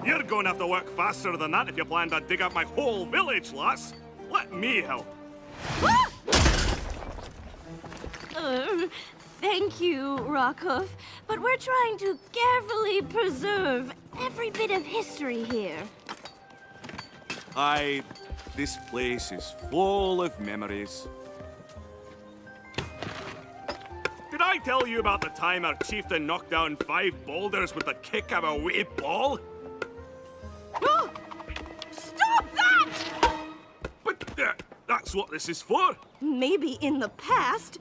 You're going to have to work faster than that if you plan to dig up my whole village, lass. Let me help. Thank you, Rockhoof, but we're trying to carefully preserve every bit of history here. This place is full of memories. Did I tell you about the time our chieftain knocked down 5 boulders with the kick of a wee ball? Stop that! But that's what this is for. Maybe in the past.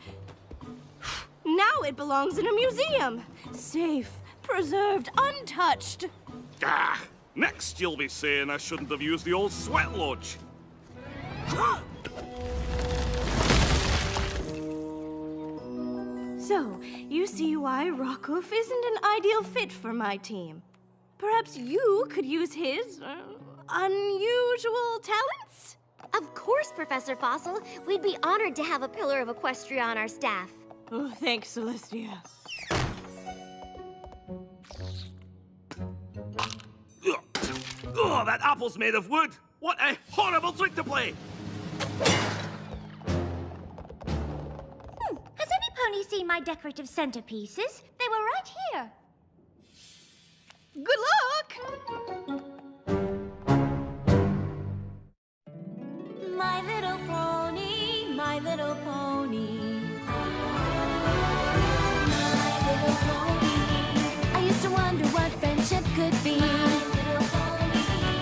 Now it belongs in a museum. Safe, preserved, untouched. Next you'll be saying I shouldn't have used the old sweat lodge. So, you see why Rockhoof isn't an ideal fit for my team. Perhaps you could use his unusual talents? Of course, Professor Fossil. We'd be honored to have a pillar of equestria on our staff. Oh, thanks, Celestia. Oh, that apple's made of wood! What a horrible trick to play! Has any pony seen my decorative centerpieces? They were right here. Good luck! My little pony, my little pony. My little pony. I used to wonder what friendship could be.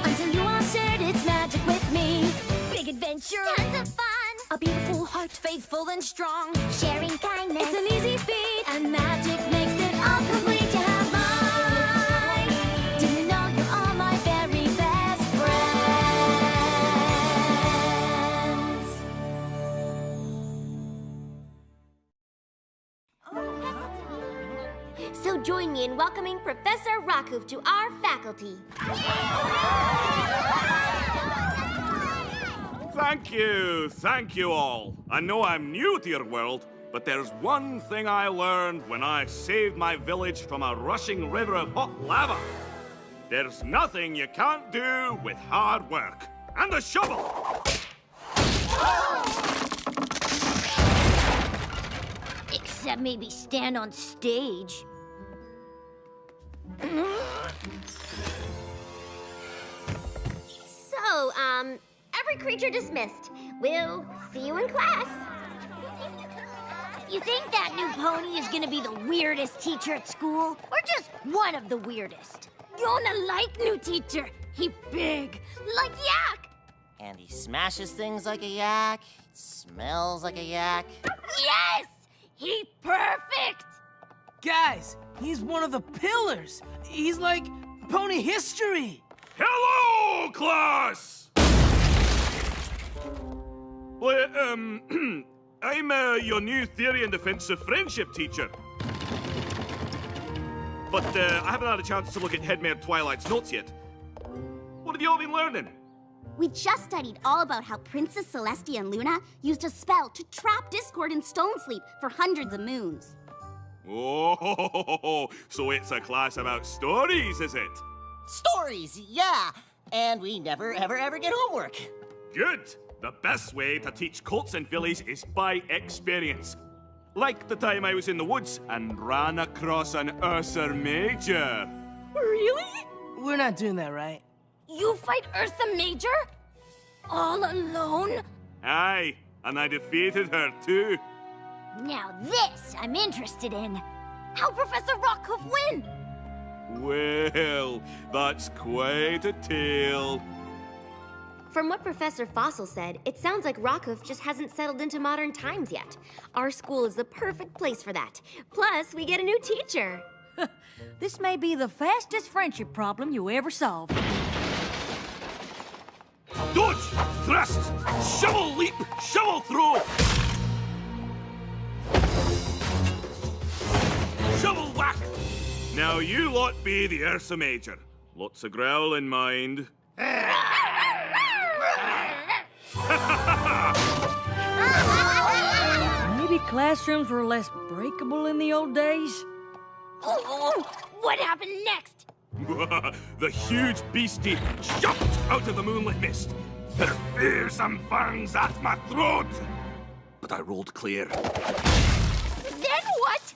Until you all shared its magic with me. Big adventure. Tons of fun. A beautiful heart, faithful and strong. Sharing kindness. It's an easy feat. And magic makes it all complete. You have mine. Didn't you know you're all my very best friends. So join me in welcoming Professor Rockhoof to our faculty. Thank you all. I know I'm new to your world, but there's one thing I learned when I saved my village from a rushing river of hot lava. There's nothing you can't do with hard work. And a shovel! Except maybe stand on stage. So, every creature dismissed. We'll see you in class. You think that new pony is gonna be the weirdest teacher at school? Or just one of the weirdest? Gonna like new teacher. He big, like yak. And he smashes things like a yak. It smells like a yak. Yes! He perfect! Guys, he's one of the pillars. He's like pony history. Hello, class! Well, I'm your new theory and defensive friendship teacher. But I haven't had a chance to look at Headmare Twilight's notes yet. What have you all been learning? We just studied all about how Princess Celestia and Luna used a spell to trap Discord in Stone Sleep for hundreds of moons. Oh, so it's a class about stories, is it? Stories, yeah. And we never, ever get homework. Good. The best way to teach colts and fillies is by experience. Like the time I was in the woods and ran across an Ursa Major. Really? We're not doing that, right? You fight Ursa Major? All alone? Aye, and I defeated her too. Now this I'm interested in. How'd Professor Rockhoof win? Well, that's quite a tale. From what Professor Fossil said, it sounds like Rockhoof just hasn't settled into modern times yet. Our school is the perfect place for that. Plus, we get a new teacher. This may be the fastest friendship problem you ever solved. Dodge! Thrust! Shovel leap! Shovel throw! Shovel whack! Now you lot be the Ursa Major. Lots of growling, mind. Maybe classrooms were less breakable in the old days? What happened next? The huge beastie jumped out of the moonlit mist. Her fearsome fangs at my throat. But I rolled clear. Then what?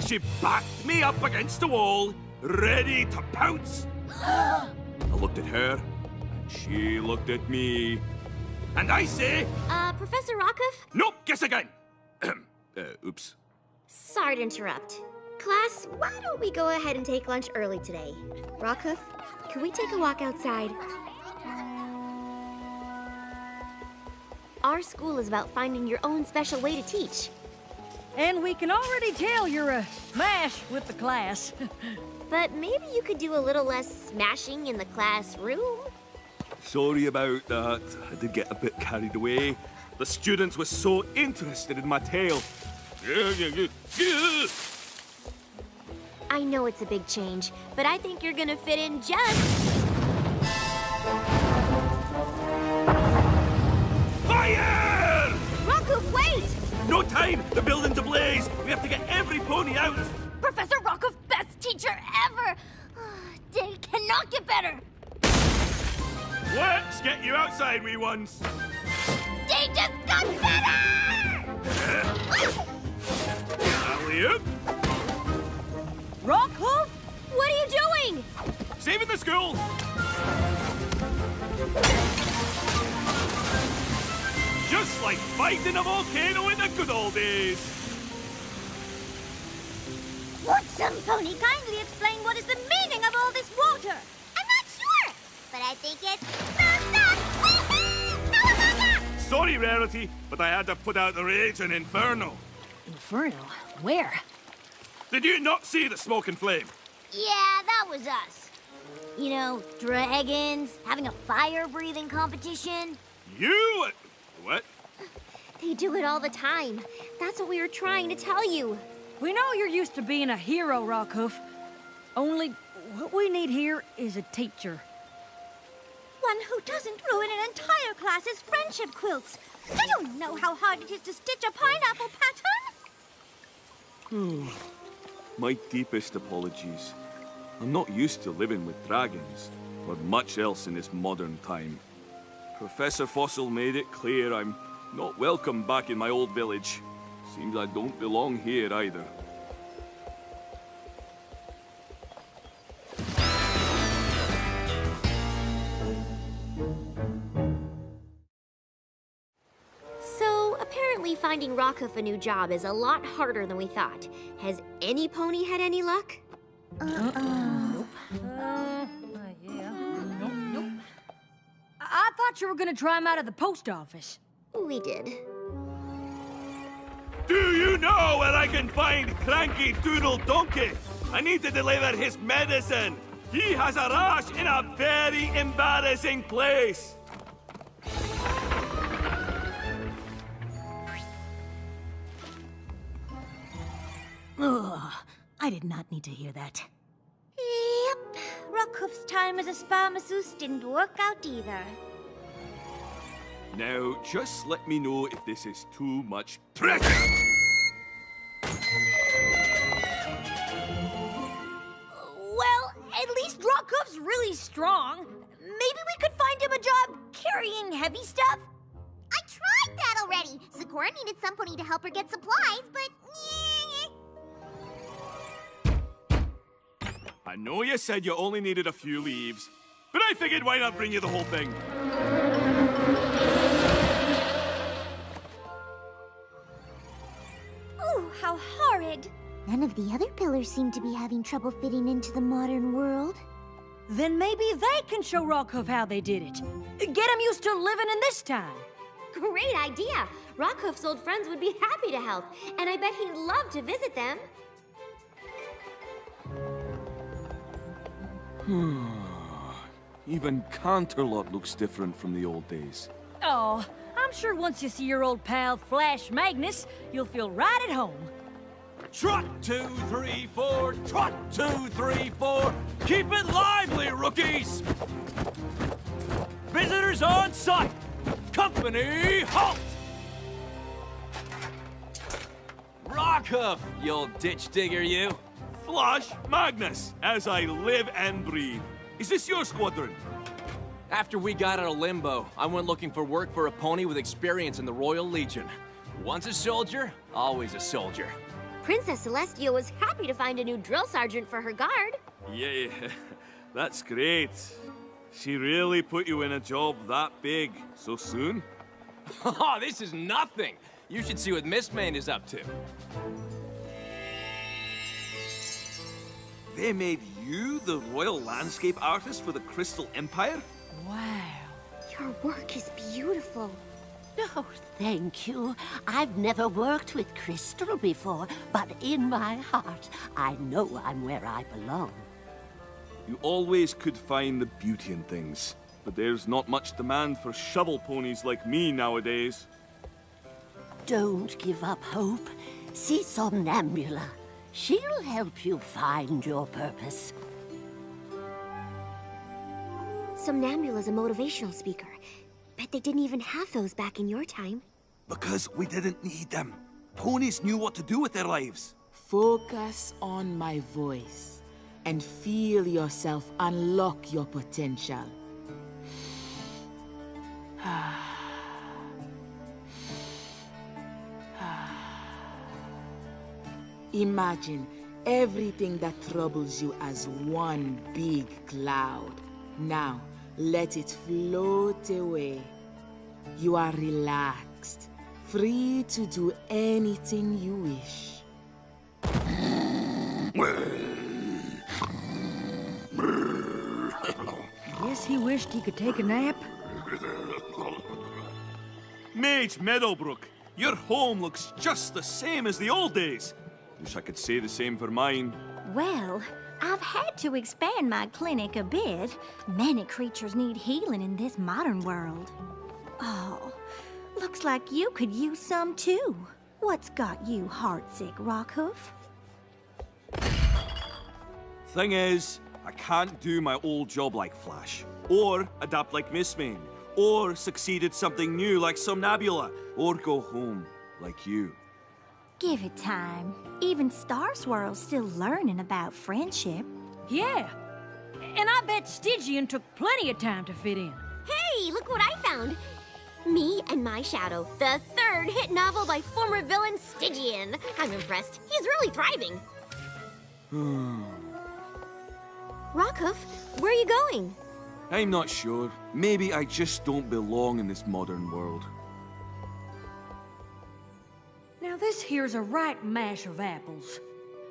She backed me up against the wall, ready to pounce. I looked at her, and she looked at me. And I say... Professor Rockhoof? Nope, guess again. Oops. Sorry to interrupt. Class, why don't we go ahead and take lunch early today? Rockhoof, can we take a walk outside? Our school is about finding your own special way to teach. And we can already tell you're a smash with the class. But maybe you could do a little less smashing in the classroom? Sorry about that. I did get a bit carried away. The students were so interested in my tale. I know it's a big change, but I think you're gonna fit in just... Fire! Rockhoof, wait! No time! The building's ablaze! We have to get every pony out! Professor Rockhoof, best teacher ever! They cannot get better! Let's get you outside, wee ones! They just got better! Alley-oop! Rockhoof? What are you doing? Saving the school! Just like fighting a volcano in the good old days! Would some pony kindly explain what is the meaning of all this water? I'm not sure, but I think it's... Sorry, Rarity, but I had to put out the rage in Inferno. Inferno? Where? Did you not see the smoke and flame? Yeah, that was us. You know, dragons, having a fire-breathing competition. You? What? They do it all the time. That's what we were trying to tell you. We know you're used to being a hero, Rockhoof. Only what we need here is a teacher. One who doesn't ruin an entire class's friendship quilts. Do you know how hard it is to stitch a pineapple pattern? My deepest apologies. I'm not used to living with dragons, or much else in this modern time. Professor Fossil made it clear I'm not welcome back in my old village. Seems I don't belong here either. So, apparently finding Rockhoof a new job is a lot harder than we thought. Has any pony had any luck? Yeah. Nope. I thought you were gonna try him out at the post office. We did. Do you know where I can find Cranky Doodle Donkey? I need to deliver his medicine. He has a rash in a very embarrassing place. Ugh, I did not need to hear that. Yep. Rockhoof's time as a spa masseuse didn't work out either. Now, just let me know if this is too much pressure. Well, at least Rockhoof's really strong. Maybe we could find him a job carrying heavy stuff? I tried that already. Sakura needed somebody to help her get supplies, but... I know you said you only needed a few leaves, but I figured why not bring you the whole thing? Ooh, how horrid. None of the other pillars seem to be having trouble fitting into the modern world. Then maybe they can show Rockhoof how they did it. Get him used to living in this time. Great idea. Rockhoof's old friends would be happy to help, and I bet he'd love to visit them. Even Canterlot looks different from the old days. Oh, I'm sure once you see your old pal Flash Magnus, you'll feel right at home. Trot 2, 3, 4, trot 2, 3, 4. Keep it lively, rookies! Visitors on site! Company, halt! Rockhoof, you old ditch digger, you. Flash Magnus, as I live and breathe. Is this your squadron? After we got out of limbo, I went looking for work for a pony with experience in the Royal Legion. Once a soldier, always a soldier. Princess Celestia was happy to find a new drill sergeant for her guard. Yeah, that's great. She really put you in a job that big so soon? Oh, this is nothing. You should see what Miss Main is up to. They made you the royal landscape artist for the Crystal Empire? Wow. Your work is beautiful. Oh, thank you. I've never worked with crystal before, but in my heart, I know I'm where I belong. You always could find the beauty in things, but there's not much demand for shovel ponies like me nowadays. Don't give up hope. See Somnambula. She'll help you find your purpose. Somnambula's a motivational speaker. Bet they didn't even have those back in your time. Because we didn't need them. Ponies knew what to do with their lives. Focus on my voice and feel yourself unlock your potential. Imagine everything that troubles you as one big cloud. Now, let it float away. You are relaxed, free to do anything you wish. Guess he wished he could take a nap. Mage Meadowbrook, your home looks just the same as the old days. Wish I could say the same for mine. Well, I've had to expand my clinic a bit. Many creatures need healing in this modern world. Oh, looks like you could use some too. What's got you heartsick, Rockhoof? Thing is, I can't do my old job like Flash, or adapt like Miss Main, or succeed at something new like Somnambula, or go home like you. Give it time. Even Star Swirl's still learning about friendship. Yeah. And I bet Stygian took plenty of time to fit in. Hey, look what I found. Me and My Shadow, the third hit novel by former villain Stygian. I'm impressed. He's really thriving. Rockhoof, where are you going? I'm not sure. Maybe I just don't belong in this modern world. Now this here's a right mash of apples.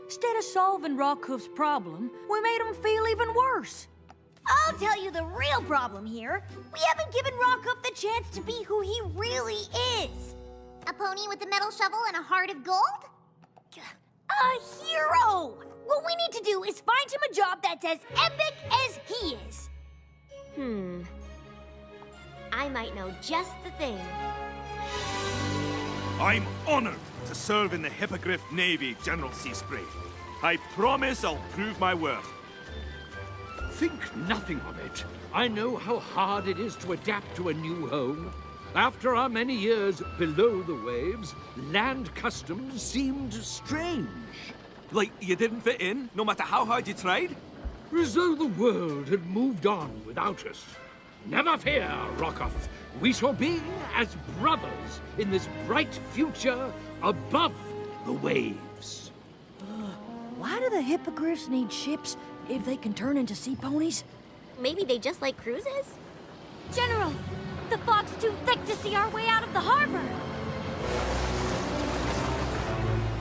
Instead of solving Rockhoof's problem, we made him feel even worse. I'll tell you the real problem here. We haven't given Rockhoof the chance to be who he really is. A pony with a metal shovel and a heart of gold? A hero! What we need to do is find him a job that's as epic as he is. I might know just the thing. I'm honored to serve in the Hippogriff Navy, General Seaspray. I promise I'll prove my worth. Think nothing of it. I know how hard it is to adapt to a new home. After our many years below the waves, land customs seemed strange. Like you didn't fit in, no matter how hard you tried? As though the world had moved on without us. Never fear, Rockhoof. We shall be as brothers in this bright future above the waves. Why do the hippogriffs need ships if they can turn into sea ponies? Maybe they just like cruises? General, the fog's too thick to see our way out of the harbor.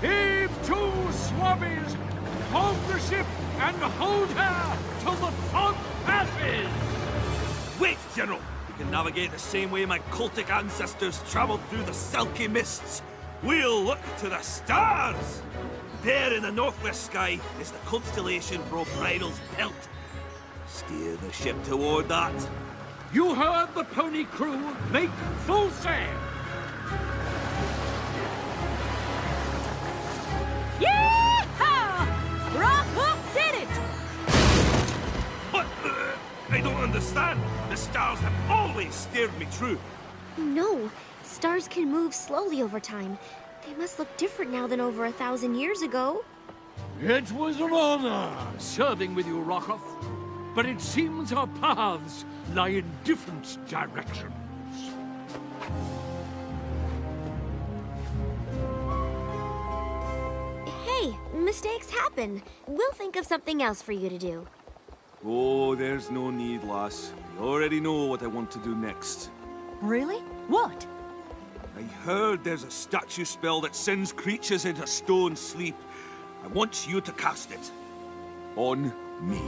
Heave to, swabbies! Hold the ship and hold her till the fog passes! Wait, General! We can navigate the same way my cultic ancestors traveled through the silky mists. We'll look to the stars! There in the northwest sky is the constellation for O'Brien's Pelt. Steer the ship toward that. You heard the pony crew. Make full sail! Yee-haw! Rockhoof did it! What? I don't understand. The stars have always steered me true. No, stars can move slowly over time. They must look different now than over 1,000 years ago. It was an honor serving with you, Rockhoof. But it seems our paths lie in different directions. Hey, mistakes happen. We'll think of something else for you to do. Oh, there's no need, lass. I already know what I want to do next. Really? What? I heard there's a statue spell that sends creatures into stone sleep. I want you to cast it. On me.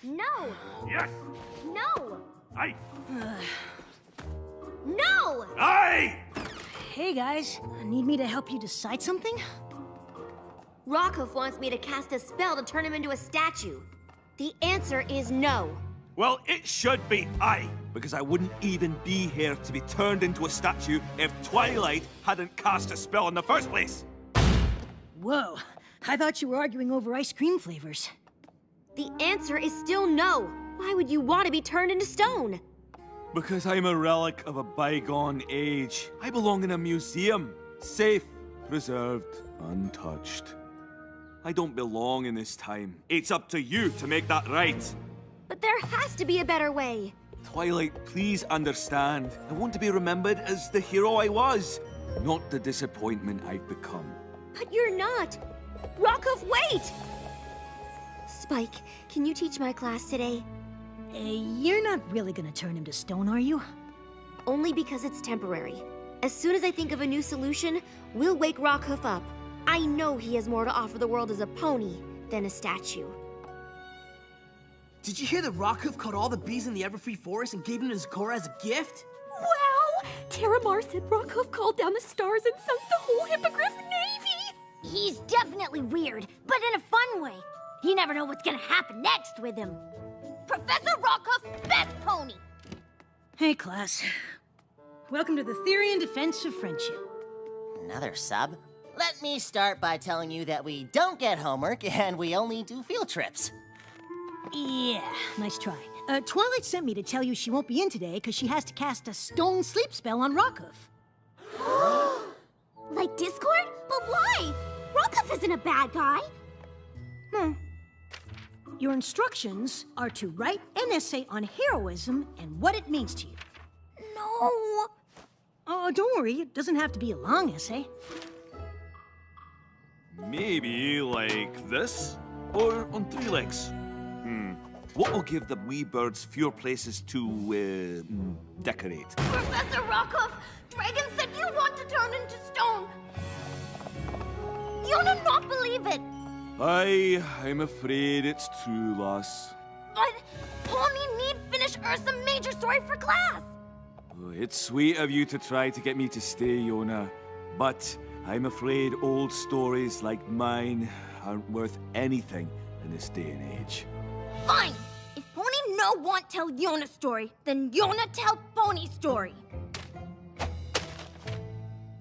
No! Yes! No! Aye! No! Aye! Hey guys, need me to help you decide something? Rockhoof wants me to cast a spell to turn him into a statue. The answer is no. Well, it should be aye. Because I wouldn't even be here to be turned into a statue if Twilight hadn't cast a spell in the first place. Whoa, I thought you were arguing over ice cream flavors. The answer is still no. Why would you want to be turned into stone? Because I'm a relic of a bygone age. I belong in a museum. Safe, preserved, untouched. I don't belong in this time. It's up to you to make that right. But there has to be a better way. Twilight, please understand. I want to be remembered as the hero I was, not the disappointment I've become. But you're not. Rockhoof, wait! Spike, can you teach my class today? You're not really gonna turn him to stone, are you? Only because it's temporary. As soon as I think of a new solution, we'll wake Rockhoof up. I know he has more to offer the world as a pony than a statue. Did you hear that Rockhoof caught all the bees in the Everfree Forest and gave them to Zecora as a gift? Wow! Terramar said Rockhoof called down the stars and sunk the whole Hippogriff Navy! He's definitely weird, but in a fun way. You never know what's gonna happen next with him. Professor Rockhoof, best pony! Hey, class. Welcome to the Theory and Defense of Friendship. Another sub? Let me start by telling you that we don't get homework and we only do field trips. Yeah, nice try. Twilight sent me to tell you she won't be in today because she has to cast a stone sleep spell on Rockhoof. Like Discord? But why? Rockhoof isn't a bad guy. Your instructions are to write an essay on heroism and what it means to you. No. Oh, don't worry, it doesn't have to be a long essay. Maybe like this? Or on three legs? What will give the wee birds fewer places to, decorate? Professor Rockhoof, Dragon said you want to turn into stone. You'll not believe it. I'm afraid it's true, lass. But Pony need finish Ursa Major story for class. Oh, it's sweet of you to try to get me to stay, Yona. But I'm afraid old stories like mine aren't worth anything in this day and age. Fine. If Pony no want tell Yona story, then Yona tell Pony story.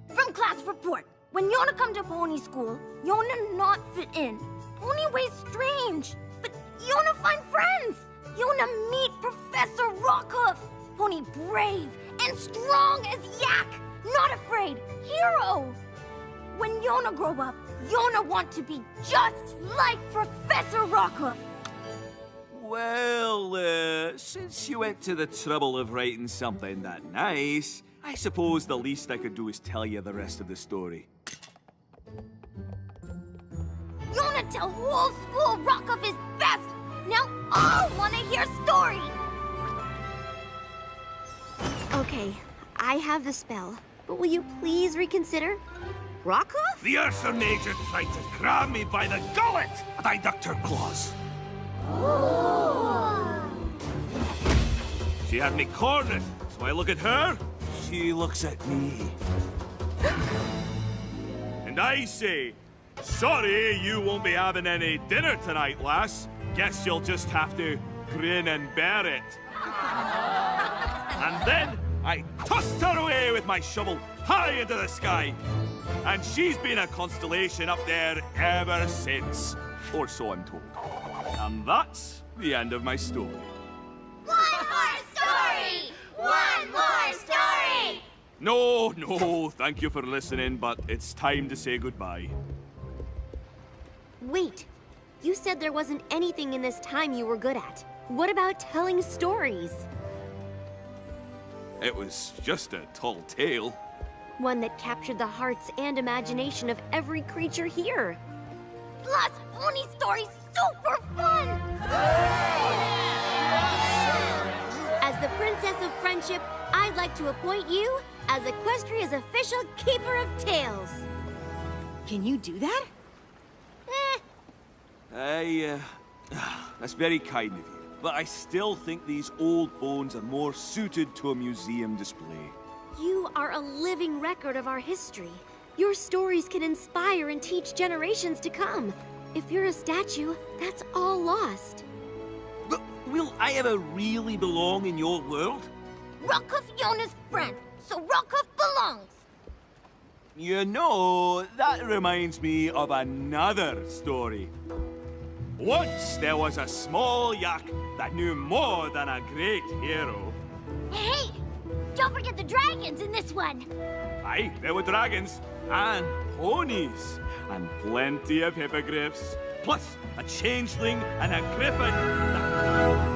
From class report. When Yona come to Pony school, Yona not fit in. Pony way strange. But Yona find friends. Yona meet Professor Rockhoof. Pony brave and strong as yak. Not afraid. Hero. When Yona grow up, Yona want to be just like Professor Rockhoof. Well, since you went to the trouble of writing something that nice, I suppose the least I could do is tell you the rest of the story. Yona tell whole school Rockhoof is best. Now all want to hear story. Okay, I have the spell, but will you please reconsider? Rockhoof? The Ursa Major tried to grab me by the gullet, and I ducked her claws. She had me cornered, so I look at her, She looks at me. and I say, sorry, you won't be having any dinner tonight, lass. Guess you'll just have to grin and bear it. And then I tossed her away with my shovel high into the sky. And she's been a constellation up there ever since. Or so I'm told. And that's the end of my story. One more story! One more story! No, thank you for listening, but it's time to say goodbye. Wait, you said there wasn't anything in this time you were good at. What about telling stories? It was just a tall tale. One that captured the hearts and imagination of every creature here. Plus, pony stories super fun! As the Princess of Friendship, I'd like to appoint you as Equestria's official Keeper of Tales. Can you do that? That's very kind of you, but I still think these old bones are more suited to a museum display. You are a living record of our history. Your stories can inspire and teach generations to come. If you're a statue, that's all lost. But will I ever really belong in your world? Rockhoof Yona's friend, so Rockhoof belongs. You know, that reminds me of another story. Once there was a small yak that knew more than a great hero. Hey, don't forget the dragons in this one. Aye, there were dragons and ponies and plenty of hippogriffs, plus a changeling and a griffin.